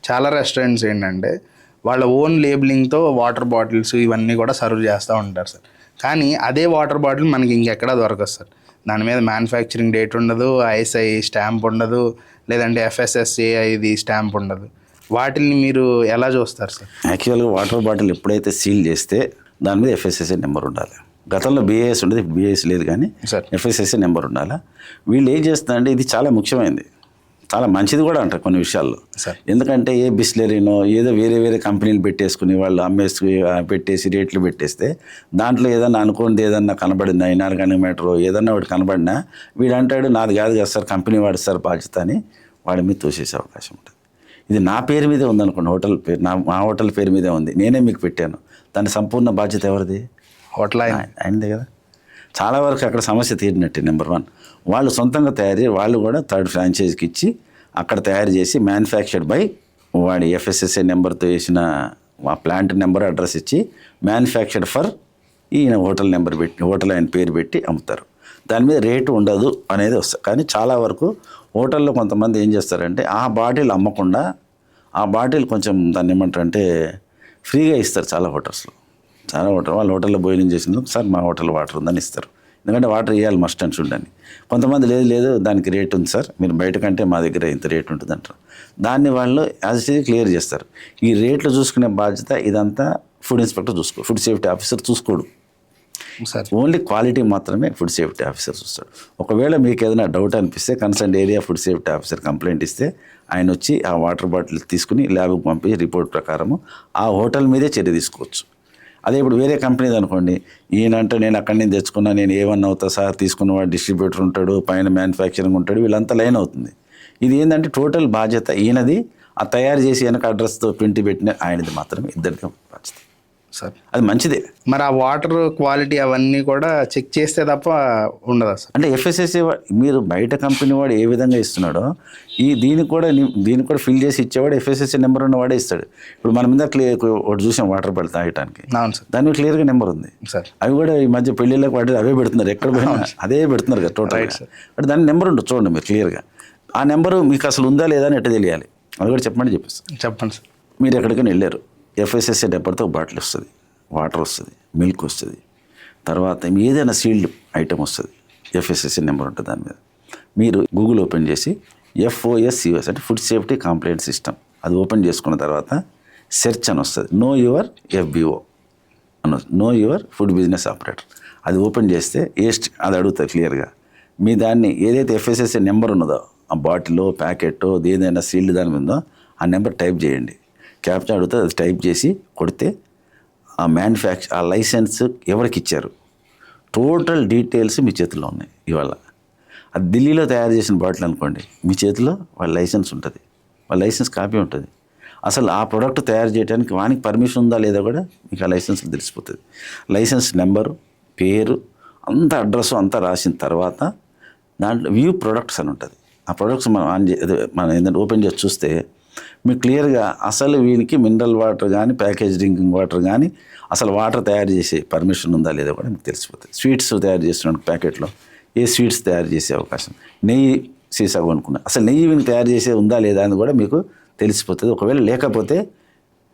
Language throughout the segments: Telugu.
చాలా రెస్టారెంట్స్ ఏంటంటే వాళ్ళ ఓన్ లేబులింగ్తో వాటర్ బాటిల్స్ ఇవన్నీ కూడా సర్వ్ చేస్తూ ఉంటారు సార్. కానీ అదే వాటర్ బాటిల్ మనకి ఇంకెక్కడా దొరకదు సార్. దాని మీద మ్యానుఫ్యాక్చరింగ్ డేట్ ఉండదు, ఐఎస్ఐ స్టాంప్ ఉండదు, లేదంటే FSSAIది స్టాంప్ ఉండదు. వాటిని మీరు ఎలా చూస్తారు సార్? యాక్చువల్గా వాటర్ బాటిల్ ఎప్పుడైతే సీల్ చేస్తే దాని మీద FSSAI నెంబర్ ఉండాలి. గతంలో BIS ఉండేది, BIS లేదు, కానీ FSSAI నెంబర్ ఉండాలి. వీళ్ళు ఏం చేస్తున్నారంటే ఇది చాలా ముఖ్యమైనది, చాలా మంచిది కూడా అంటారు కొన్ని విషయాల్లో. ఎందుకంటే ఏ బిస్లెరీనో ఏదో వేరే వేరే కంపెనీలు పెట్టేసుకుని వాళ్ళు అమ్మేసి పెట్టేసి రేట్లు పెట్టేస్తే దాంట్లో ఏదన్నా అనుకోండి ఏదన్నా కనబడిందా ఇనార్గానిక్ మ్యాటర్ ఏదన్నా ఒకటి కనబడినా వీడు అంటాడు నాది కాదు కదా సార్, కంపెనీ వాడు సార్ బాధ్యత అని వాడి మీద తోసేసే అవకాశం ఉంటుంది. ఇది నా పేరు మీదే ఉందనుకోండి, హోటల్ పేరు మా హోటల్ పేరు మీదే ఉంది, నేనే మీకు పెట్టాను, దాని సంపూర్ణ బాధ్యత ఎవరిది? హోటల్ అయిందే కదా. చాలా వరకు అక్కడ సమస్య తీరినట్టే. నెంబర్ 1 వాళ్ళు సొంతంగా తయారు చేసి వాళ్ళు కూడా థర్డ్ ఫ్రాంచైజీకి ఇచ్చి అక్కడ తయారు చేసి మ్యానుఫ్యాక్చర్డ్ బై వాడి FSSAI నెంబర్తో వేసిన ఆ ప్లాంట్ నెంబర్ అడ్రస్ ఇచ్చి మ్యానుఫ్యాక్చర్డ్ ఫర్ ఈయన హోటల్ నెంబర్ పెట్టి హోటల్ ఆయన పేరు పెట్టి అమ్ముతారు. దాని మీద రేటు ఉండదు అనేది వస్తుంది. కానీ చాలా వరకు హోటల్లో కొంతమంది ఏం చేస్తారంటే ఆ బాటిల్ అమ్మకుండా ఆ బాటిల్ కొంచెం దాన్ని ఏమంటారంటే ఫ్రీగా ఇస్తారు. చాలా హోటల్స్లో వాళ్ళ హోటల్లో భోజనం చేసినందుకు సార్ మా హోటల్ వాటర్ ఉందని ఇస్తారు. ఎందుకంటే వాటర్ ఇవ్వాలి మస్ట్ అండ్ షుడ్ అని. కొంతమంది లేదు దానికి రేట్ ఉంది సార్, మీరు బయట కంటే మా దగ్గర ఇంత రేట్ ఉంటుంది అంటారు. దాన్ని వాళ్ళు యాజ్ ఇట్ ఈజ్ క్లియర్ చేస్తారు. ఈ రేట్లు చూసుకునే బాధ్యత ఇదంతా food inspector food safety officer చూసుకోడు సార్. ఓన్లీ క్వాలిటీ మాత్రమే ఫుడ్ సేఫ్టీ ఆఫీసర్ చూస్తాడు. ఒకవేళ మీకు ఏదైనా డౌట్ అనిపిస్తే concern area food safety officer complaint ఇస్తే ఆయన వచ్చి ఆ వాటర్ బాటిల్ తీసుకుని ల్యాబ్కి పంపించి రిపోర్ట్ ప్రకారము ఆ హోటల్ మీదే చర్య తీసుకోవచ్చు. అదే ఇప్పుడు వేరే కంపెనీది అనుకోండి, ఈయనంటే నేను అక్కడి నుంచి తెచ్చుకున్నా, నేను ఏమన్నా అవుతా సార్, తీసుకున్నవాడు డిస్ట్రిబ్యూటర్ ఉంటాడు, పైన మ్యానుఫ్యాక్చరింగ్ ఉంటాడు, వీళ్ళంతా లైన్ అవుతుంది. ఇది ఏంటంటే టోటల్ బాధ్యత ఈయనది, ఆ తయారు చేసి వెనక అడ్రస్తో ప్రింట్ పెట్టిన ఆయనది మాత్రమే, ఇద్దరికీ బాధ్యత సార్. అది మంచిదే. మరి ఆ వాటర్ క్వాలిటీ అవన్నీ కూడా చెక్ చేస్తే తప్ప ఉండదా సార్? అంటే FSSAI మీరు బయట కంపెనీ వాడు ఏ విధంగా ఇస్తున్నాడో దీనికి కూడా ఫిల్ చేసి ఇచ్చేవాడు FSSAI నెంబర్ ఉన్నవాడే ఇస్తాడు. ఇప్పుడు మన మీద ఒకటి చూసాం వాటర్ బాటిల్ తాగడానికి, దాని మీద క్లియర్గా నెంబర్ ఉంది సార్. అవి కూడా ఈ మధ్య పెళ్ళిళ్ళకి వాటి అవే పెడుతున్నారు, ఎక్కడ పోయినా అదే పెడుతున్నారు కదా టోటల్. అంటే దాని నెంబర్ ఉంటుంది చూడండి మీరు క్లియర్గా. ఆ నెంబరు మీకు అసలు ఉందా లేదా అని ఎట్లా తెలియాలి అది కూడా చెప్పండి సార్. మీరు ఎక్కడికైనా వెళ్ళారు, FSSAI నెంబర్తో ఒక బాటిల్ వస్తుంది, వాటర్ వస్తుంది, మిల్క్ వస్తుంది, తర్వాత ఏదైనా సీల్డ్ ఐటమ్ వస్తుంది, FSSAI నెంబర్ ఉంటుంది దాని మీద. మీరు గూగుల్ ఓపెన్ చేసి FOSCOS అంటే ఫుడ్ సేఫ్టీ కంప్లైంట్ సిస్టమ్ అది ఓపెన్ చేసుకున్న తర్వాత సెర్చ్ అని వస్తుంది, నో యువర్ FBO అని, know your food business operator. అది ఓపెన్ చేస్తే అది అడుగుతుంది క్లియర్గా. మీ దాన్ని ఏదైతే FSSAI నెంబర్ ఉన్నదో ఆ బాటిల్లో ప్యాకెట్టో ఏదైనా సీల్డ్ దాని ఉందో ఆ నెంబర్ టైప్ చేయండి. క్యాప్చా అడుగుతుంది, అది టైప్ చేసి కొడితే ఆ లైసెన్స్ ఎవరికి ఇచ్చారు టోటల్ డీటెయిల్స్ మీ చేతిలో ఉన్నాయి. ఇవాళ అది ఢిల్లీలో తయారు చేసిన బాటిల్ అనుకోండి, మీ చేతిలో వాళ్ళ లైసెన్స్ ఉంటుంది, వాళ్ళ లైసెన్స్ కాపీ ఉంటుంది. అసలు ఆ ప్రోడక్ట్ తయారు చేయడానికి వానికి పర్మిషన్ ఉందా లేదా కూడా మీకు ఆ లైసెన్స్ తెలిసిపోతుంది. లైసెన్స్ నెంబరు, పేరు, అంత అడ్రస్ అంతా రాసిన తర్వాత దాంట్లో వ్యూ ప్రొడక్ట్స్ అని ఉంటుంది. ఆ ప్రొడక్ట్స్ మనం ఏంటంటే ఓపెన్ చేసి చూస్తే మీకు క్లియర్గా అసలు వీనికి మినరల్ వాటర్ కానీ ప్యాకేజ్ డ్రింకింగ్ వాటర్ కానీ అసలు వాటర్ తయారు చేసే పర్మిషన్ ఉందా లేదా కూడా మీకు తెలిసిపోతుంది. స్వీట్స్ తయారు చేస్తున్నాడు ప్యాకెట్లో ఏ స్వీట్స్ తయారు చేసే అవకాశం, నెయ్యి సీసా కొనుక్కున్నా అసలు నెయ్యి వీనికి తయారు చేసే ఉందా లేదా అని కూడా మీకు తెలిసిపోతుంది. ఒకవేళ లేకపోతే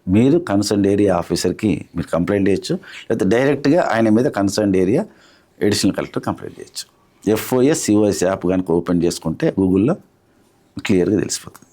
మీరు కన్సర్న్ ఏరియా ఆఫీసర్కి మీరు కంప్లైంట్ చేయొచ్చు, లేకపోతే డైరెక్ట్గా ఆయన మీద concern area additional collector complaint చేయొచ్చు. FOSCOS యాప్ కనుక ఓపెన్ చేసుకుంటే గూగుల్లో క్లియర్గా తెలిసిపోతుంది.